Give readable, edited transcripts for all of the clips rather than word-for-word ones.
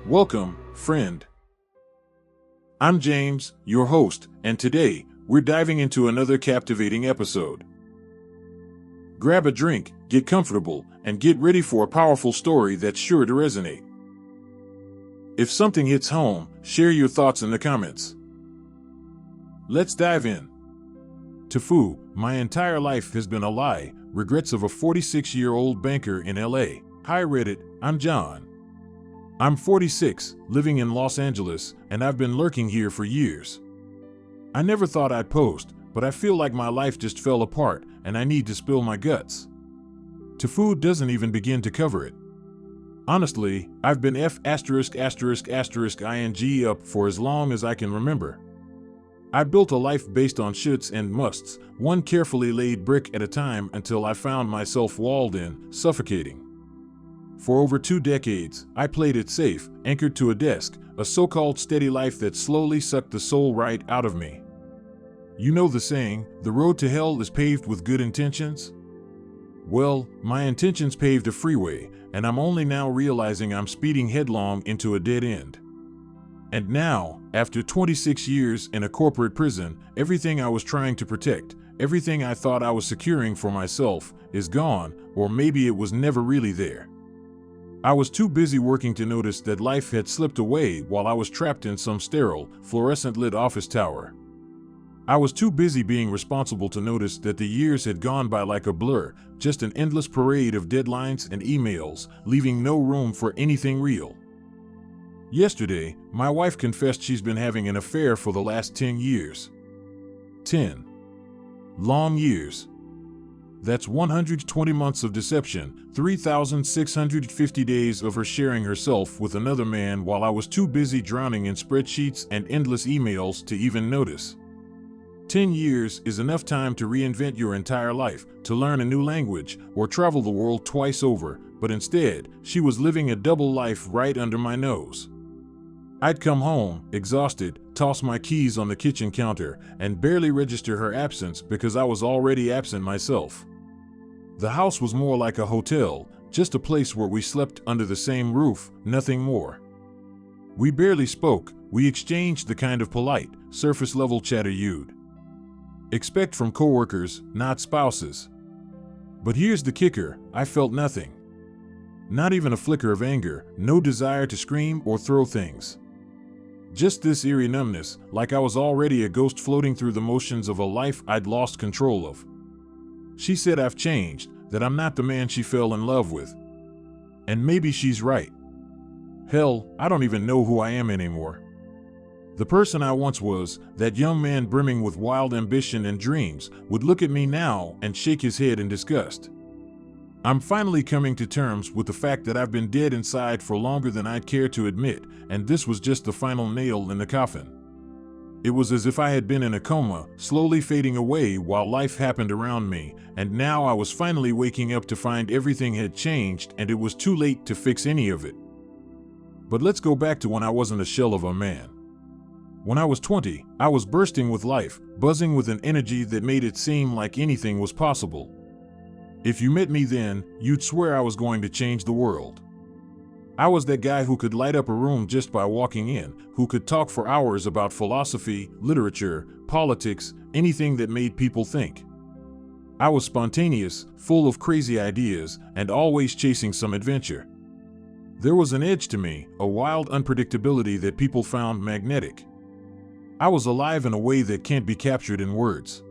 Welcome, friend. I'm James, your host, and today, we're diving into another captivating episode. Grab a drink, get comfortable, and get ready for a powerful story that's sure to resonate. If something hits home, share your thoughts in the comments. Let's dive in. TIFU, my entire life has been a lie, regrets of a 46-year-old banker in LA. Hi Reddit, I'm John. I'm 46, living in Los Angeles, and I've been lurking here for years. I never thought I'd post, but I feel like my life just fell apart, and I need to spill my guts. TIFU doesn't even begin to cover it. Honestly, I've been ing up for as long as I can remember. I built a life based on shoulds and musts, one carefully laid brick at a time until I found myself walled in, suffocating. For over 2 decades, I played it safe, anchored to a desk, a so-called steady life that slowly sucked the soul right out of me. You know the saying, the road to hell is paved with good intentions? Well, my intentions paved a freeway, and I'm only now realizing I'm speeding headlong into a dead end. And now, after 26 years in a corporate prison, everything I was trying to protect, everything I thought I was securing for myself, is gone, or maybe it was never really there. I was too busy working to notice that life had slipped away while I was trapped in some sterile, fluorescent-lit office tower. I was too busy being responsible to notice that the years had gone by like a blur, just an endless parade of deadlines and emails, leaving no room for anything real. Yesterday, my wife confessed she's been having an affair for the last 10 years. 10 long years. That's 120 months of deception, 3,650 days of her sharing herself with another man while I was too busy drowning in spreadsheets and endless emails to even notice. 10 years is enough time to reinvent your entire life, to learn a new language, or travel the world twice over, but instead, she was living a double life right under my nose. I'd come home, exhausted, toss my keys on the kitchen counter, and barely register her absence because I was already absent myself. The house was more like a hotel, just a place where we slept under the same roof, nothing more. We barely spoke, we exchanged the kind of polite, surface-level chatter you'd expect from coworkers, not spouses. But here's the kicker, I felt nothing. Not even a flicker of anger, no desire to scream or throw things. Just this eerie numbness, like I was already a ghost floating through the motions of a life I'd lost control of. She said I've changed, that I'm not the man she fell in love with. And maybe she's right. Hell, I don't even know who I am anymore. The person I once was, that young man brimming with wild ambition and dreams, would look at me now and shake his head in disgust. I'm finally coming to terms with the fact that I've been dead inside for longer than I'd care to admit, and this was just the final nail in the coffin. It was as if I had been in a coma, slowly fading away while life happened around me, and now I was finally waking up to find everything had changed and it was too late to fix any of it. But let's go back to when I wasn't a shell of a man. When I was 20, I was bursting with life, buzzing with an energy that made it seem like anything was possible. If you met me then, you'd swear I was going to change the world. I was that guy who could light up a room just by walking in, who could talk for hours about philosophy, literature, politics, anything that made people think. I was spontaneous, full of crazy ideas, and always chasing some adventure. There was an edge to me, a wild unpredictability that people found magnetic. I was alive in a way that can't be captured in words.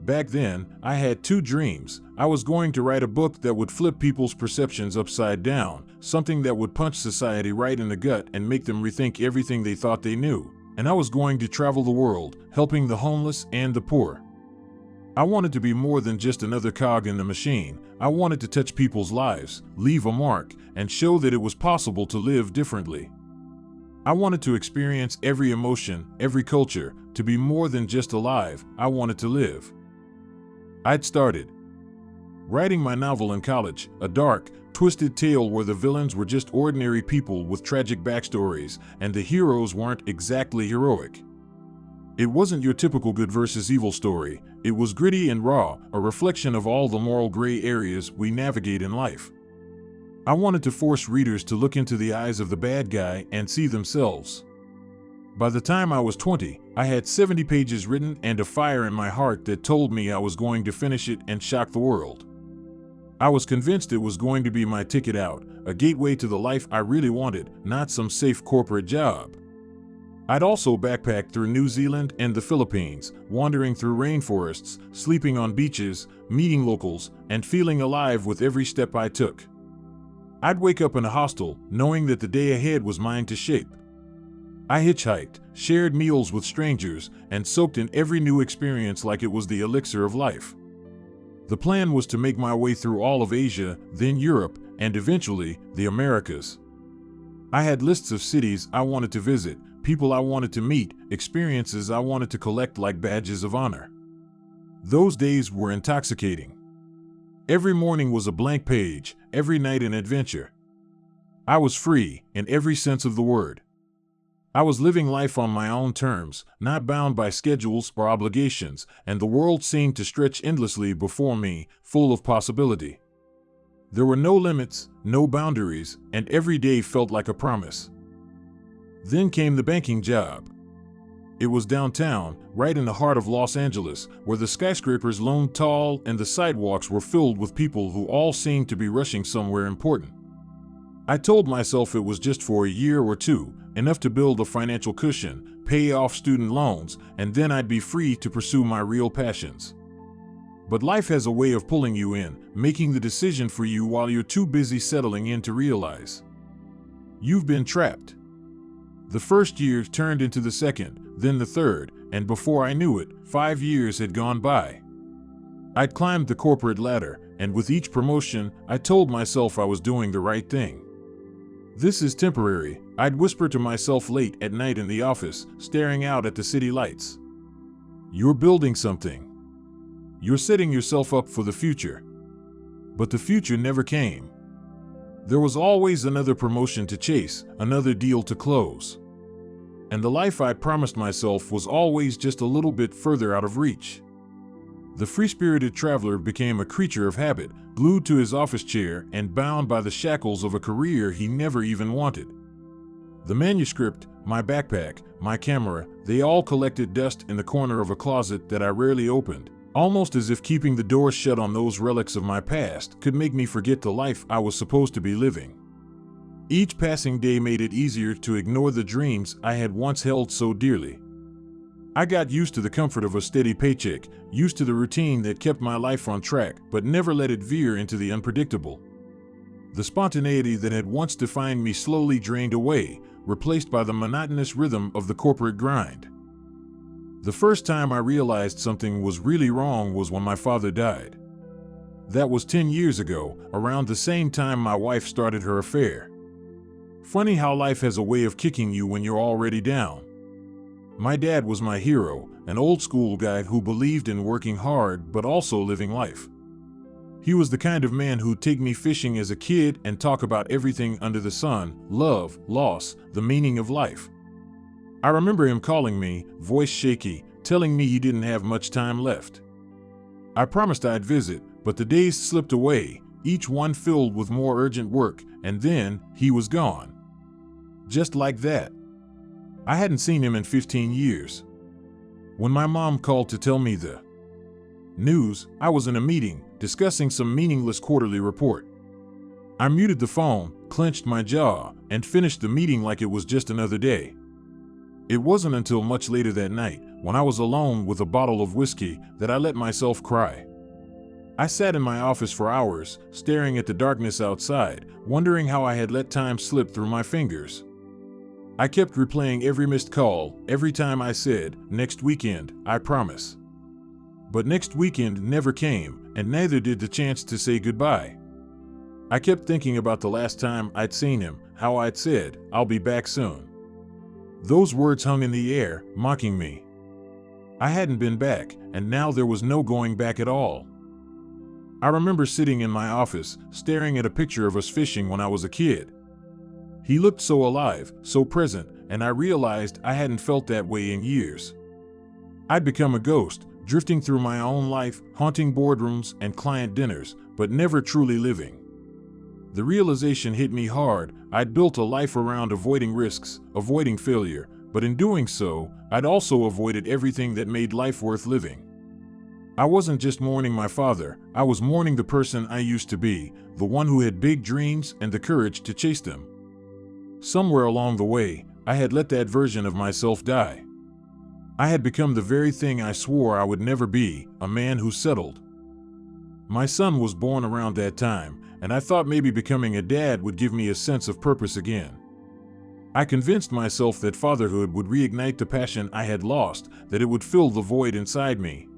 Back then, I had 2 dreams. I was going to write a book that would flip people's perceptions upside down, something that would punch society right in the gut and make them rethink everything they thought they knew. And I was going to travel the world, helping the homeless and the poor. I wanted to be more than just another cog in the machine. I wanted to touch people's lives, leave a mark, and show that it was possible to live differently. I wanted to experience every emotion, every culture, to be more than just alive. I wanted to live. I'd started writing my novel in college, a dark, twisted tale where the villains were just ordinary people with tragic backstories, and the heroes weren't exactly heroic. It wasn't your typical good versus evil story. It was gritty and raw, a reflection of all the moral gray areas we navigate in life. I wanted to force readers to look into the eyes of the bad guy and see themselves. By the time I was 20, I had 70 pages written and a fire in my heart that told me I was going to finish it and shock the world. I was convinced it was going to be my ticket out, a gateway to the life I really wanted, not some safe corporate job. I'd also backpacked through New Zealand and the Philippines, wandering through rainforests, sleeping on beaches, meeting locals, and feeling alive with every step I took. I'd wake up in a hostel, knowing that the day ahead was mine to shape. I hitchhiked, shared meals with strangers, and soaked in every new experience like it was the elixir of life. The plan was to make my way through all of Asia, then Europe, and eventually, the Americas. I had lists of cities I wanted to visit, people I wanted to meet, experiences I wanted to collect like badges of honor. Those days were intoxicating. Every morning was a blank page, every night an adventure. I was free, in every sense of the word. I was living life on my own terms, not bound by schedules or obligations, and the world seemed to stretch endlessly before me, full of possibility. There were no limits, no boundaries, and every day felt like a promise. Then came the banking job. It was downtown, right in the heart of Los Angeles, where the skyscrapers loomed tall and the sidewalks were filled with people who all seemed to be rushing somewhere important. I told myself it was just for a year or two, enough to build a financial cushion, pay off student loans, and then I'd be free to pursue my real passions. But life has a way of pulling you in, making the decision for you while you're too busy settling in to realize. You've been trapped. The first year turned into the second, then the third, and before I knew it, 5 years had gone by. I'd climbed the corporate ladder, and with each promotion, I told myself I was doing the right thing. This is temporary, I'd whisper to myself late at night in the office, staring out at the city lights. You're building something. You're setting yourself up for the future. But the future never came. There was always another promotion to chase, another deal to close. And the life I promised myself was always just a little bit further out of reach. The free-spirited traveler became a creature of habit, glued to his office chair and bound by the shackles of a career he never even wanted. The manuscript, my backpack, my camera, they all collected dust in the corner of a closet that I rarely opened, almost as if keeping the door shut on those relics of my past could make me forget the life I was supposed to be living. Each passing day made it easier to ignore the dreams I had once held so dearly. I got used to the comfort of a steady paycheck, used to the routine that kept my life on track, but never let it veer into the unpredictable. The spontaneity that had once defined me slowly drained away, replaced by the monotonous rhythm of the corporate grind. The first time I realized something was really wrong was when my father died. That was 10 years ago, around the same time my wife started her affair. Funny how life has a way of kicking you when you're already down. My dad was my hero, an old school guy who believed in working hard but also living life. He was the kind of man who'd take me fishing as a kid and talk about everything under the sun, love, loss, the meaning of life. I remember him calling me, voice shaky, telling me he didn't have much time left. I promised I'd visit, but the days slipped away, each one filled with more urgent work, and then he was gone. Just like that. I hadn't seen him in 15 years. When my mom called to tell me the news, I was in a meeting, discussing some meaningless quarterly report. I muted the phone, clenched my jaw, and finished the meeting like it was just another day. It wasn't until much later that night, when I was alone with a bottle of whiskey, that I let myself cry. I sat in my office for hours, staring at the darkness outside, wondering how I had let time slip through my fingers. I kept replaying every missed call, every time I said, "Next weekend, I promise." But next weekend never came, and neither did the chance to say goodbye. I kept thinking about the last time I'd seen him, how I'd said, "I'll be back soon." Those words hung in the air, mocking me. I hadn't been back, and now there was no going back at all. I remember sitting in my office, staring at a picture of us fishing when I was a kid. He looked so alive, so present, and I realized I hadn't felt that way in years. I'd become a ghost, drifting through my own life, haunting boardrooms and client dinners, but never truly living. The realization hit me hard. I'd built a life around avoiding risks, avoiding failure, but in doing so, I'd also avoided everything that made life worth living. I wasn't just mourning my father, I was mourning the person I used to be, the one who had big dreams and the courage to chase them. Somewhere along the way, I had let that version of myself die. I had become the very thing I swore I would never be, a man who settled. My son was born around that time, and I thought maybe becoming a dad would give me a sense of purpose again. I convinced myself that fatherhood would reignite the passion I had lost, that it would fill the void inside me.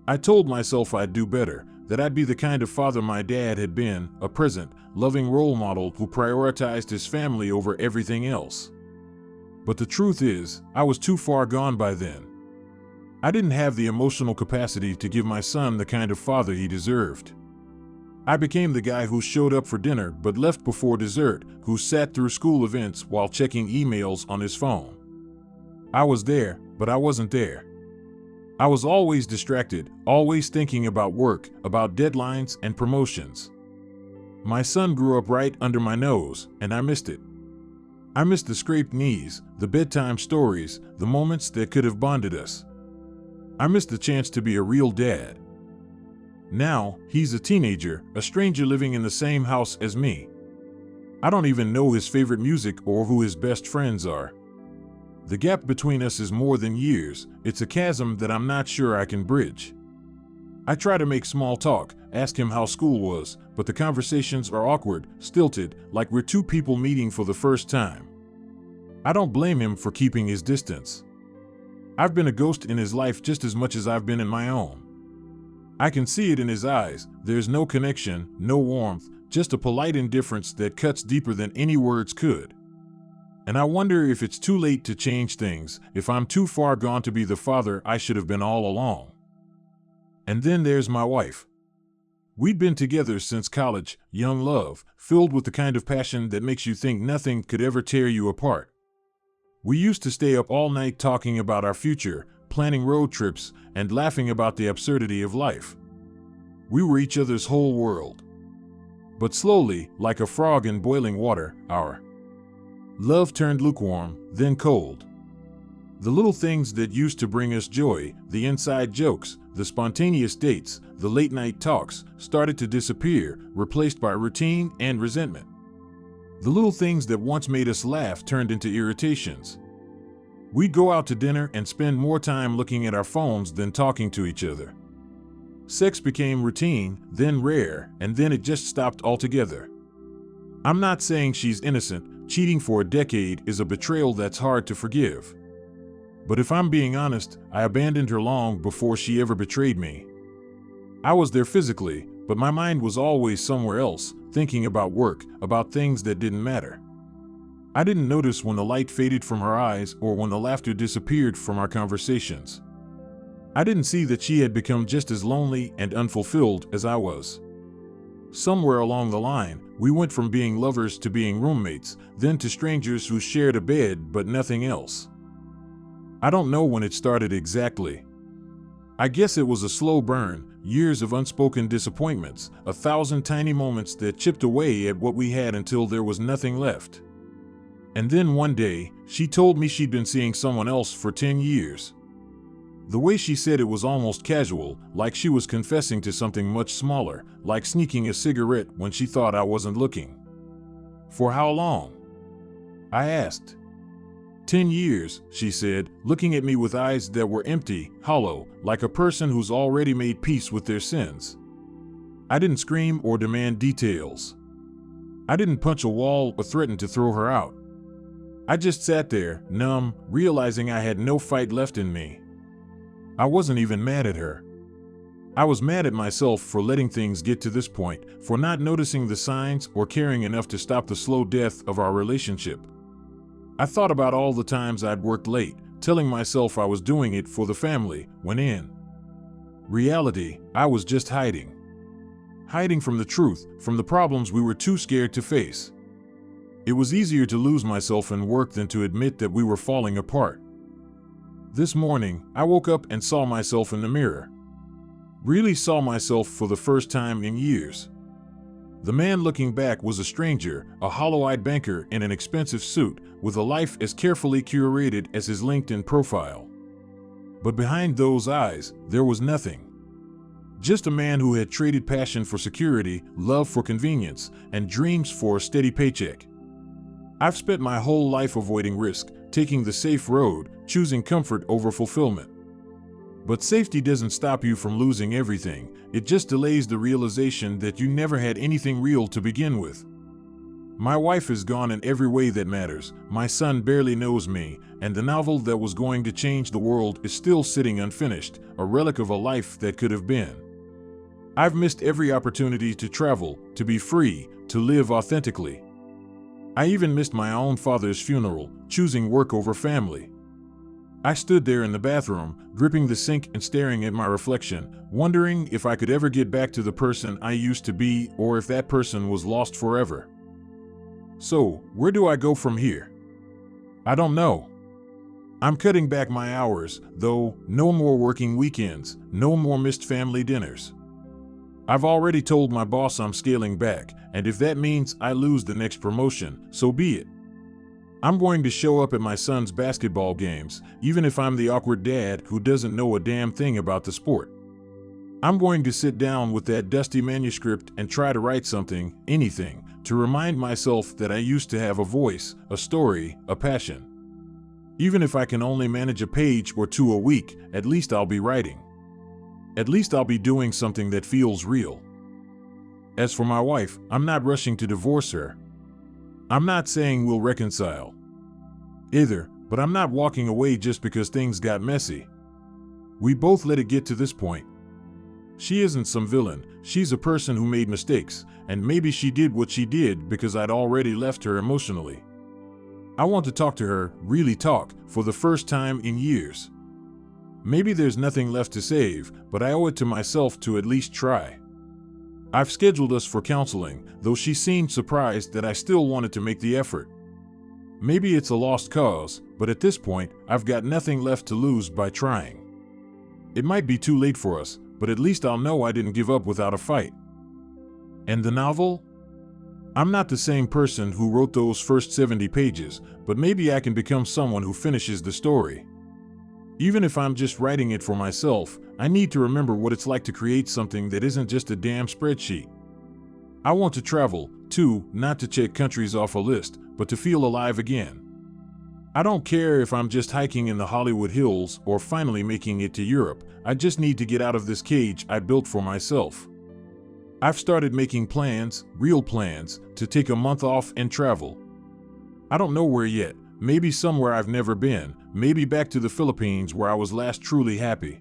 I told myself I'd do better, that I'd be the kind of father my dad had been, a present, loving role model who prioritized his family over everything else. But the truth is, I was too far gone by then. I didn't have the emotional capacity to give my son the kind of father he deserved. I became the guy who showed up for dinner but left before dessert, who sat through school events while checking emails on his phone. I was there, but I wasn't there. I was always distracted, always thinking about work, about deadlines and promotions. My son grew up right under my nose, and I missed it. I missed the scraped knees, the bedtime stories, the moments that could have bonded us. I missed the chance to be a real dad. Now, he's a teenager, a stranger living in the same house as me. I don't even know his favorite music or who his best friends are. The gap between us is more than years. It's a chasm that I'm not sure I can bridge. I try to make small talk, ask him how school was, but the conversations are awkward, stilted, like we're two people meeting for the first time. I don't blame him for keeping his distance. I've been a ghost in his life just as much as I've been in my own. I can see it in his eyes. There's no connection, no warmth, just a polite indifference that cuts deeper than any words could. And I wonder if it's too late to change things, if I'm too far gone to be the father I should have been all along. And then there's my wife. We'd been together since college, young love, filled with the kind of passion that makes you think nothing could ever tear you apart. We used to stay up all night talking about our future, planning road trips, and laughing about the absurdity of life. We were each other's whole world. But slowly, like a frog in boiling water, our love turned lukewarm, then cold. The little things that used to bring us joy, the inside jokes, the spontaneous dates, the late-night talks, started to disappear, replaced by routine and resentment. The little things that once made us laugh turned into irritations. We'd go out to dinner and spend more time looking at our phones than talking to each other. Sex became routine, then rare, and then it just stopped altogether. I'm not saying she's innocent. Cheating for a decade is a betrayal that's hard to forgive. But if I'm being honest, I abandoned her long before she ever betrayed me. I was there physically, but my mind was always somewhere else, thinking about work, about things that didn't matter. I didn't notice when the light faded from her eyes or when the laughter disappeared from our conversations. I didn't see that she had become just as lonely and unfulfilled as I was. Somewhere along the line, we went from being lovers to being roommates, then to strangers who shared a bed but nothing else. I don't know when it started exactly. I guess it was a slow burn, years of unspoken disappointments, 1,000 tiny moments that chipped away at what we had until there was nothing left. And then one day, she told me she'd been seeing someone else for 10 years. The way she said it was almost casual, like she was confessing to something much smaller, like sneaking a cigarette when she thought I wasn't looking. For how long? I asked. 10 years, she said, looking at me with eyes that were empty, hollow, like a person who's already made peace with their sins. I didn't scream or demand details. I didn't punch a wall or threaten to throw her out. I just sat there, numb, realizing I had no fight left in me. I wasn't even mad at her. I was mad at myself for letting things get to this point, for not noticing the signs or caring enough to stop the slow death of our relationship. I thought about all the times I'd worked late, telling myself I was doing it for the family, when in reality, I was just hiding. Hiding from the truth, from the problems we were too scared to face. It was easier to lose myself in work than to admit that we were falling apart. This morning, I woke up and saw myself in the mirror. Really saw myself for the first time in years. The man looking back was a stranger, a hollow-eyed banker in an expensive suit, with a life as carefully curated as his LinkedIn profile. But behind those eyes, there was nothing. Just a man who had traded passion for security, love for convenience, and dreams for a steady paycheck. I've spent my whole life avoiding risk, taking the safe road, choosing comfort over fulfillment. But safety doesn't stop you from losing everything, it just delays the realization that you never had anything real to begin with. My wife is gone in every way that matters, my son barely knows me, and the novel that was going to change the world is still sitting unfinished, a relic of a life that could have been. I've missed every opportunity to travel, to be free, to live authentically. I even missed my own father's funeral, choosing work over family. I stood there in the bathroom, gripping the sink and staring at my reflection, wondering if I could ever get back to the person I used to be or if that person was lost forever. So, where do I go from here? I don't know. I'm cutting back my hours, though, no more working weekends, no more missed family dinners. I've already told my boss I'm scaling back, and if that means I lose the next promotion, so be it. I'm going to show up at my son's basketball games, even if I'm the awkward dad who doesn't know a damn thing about the sport. I'm going to sit down with that dusty manuscript and try to write something, anything, to remind myself that I used to have a voice, a story, a passion. Even if I can only manage a page or two a week, at least I'll be writing. At least I'll be doing something that feels real. As for my wife, I'm not rushing to divorce her. I'm not saying we'll reconcile either, but I'm not walking away just because things got messy. We both let it get to this point. She isn't some villain, she's a person who made mistakes, and maybe she did what she did because I'd already left her emotionally. I want to talk to her, really talk, for the first time in years. Maybe there's nothing left to save, but I owe it to myself to at least try. I've scheduled us for counseling, though she seemed surprised that I still wanted to make the effort. Maybe it's a lost cause, but at this point, I've got nothing left to lose by trying. It might be too late for us, but at least I'll know I didn't give up without a fight. And the novel? I'm not the same person who wrote those first 70 pages, but maybe I can become someone who finishes the story. Even if I'm just writing it for myself, I need to remember what it's like to create something that isn't just a damn spreadsheet. I want to travel, too, not to check countries off a list, but to feel alive again. I don't care if I'm just hiking in the Hollywood Hills or finally making it to Europe, I just need to get out of this cage I built for myself. I've started making plans, real plans, to take a month off and travel. I don't know where yet, maybe somewhere I've never been, maybe back to the Philippines where I was last truly happy.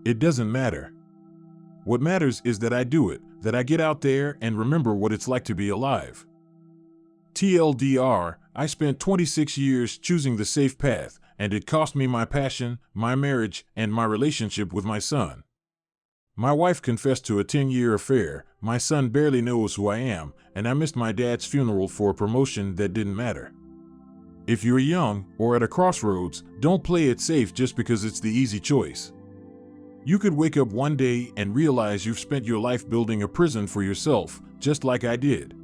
It doesn't matter. What matters is that I do it, that I get out there and remember what it's like to be alive. TLDR, I spent 26 years choosing the safe path, and it cost me my passion, my marriage, and my relationship with my son. My wife confessed to a 10-year affair, my son barely knows who I am, and I missed my dad's funeral for a promotion that didn't matter. If you're young, or at a crossroads, don't play it safe just because it's the easy choice. You could wake up one day and realize you've spent your life building a prison for yourself, just like I did.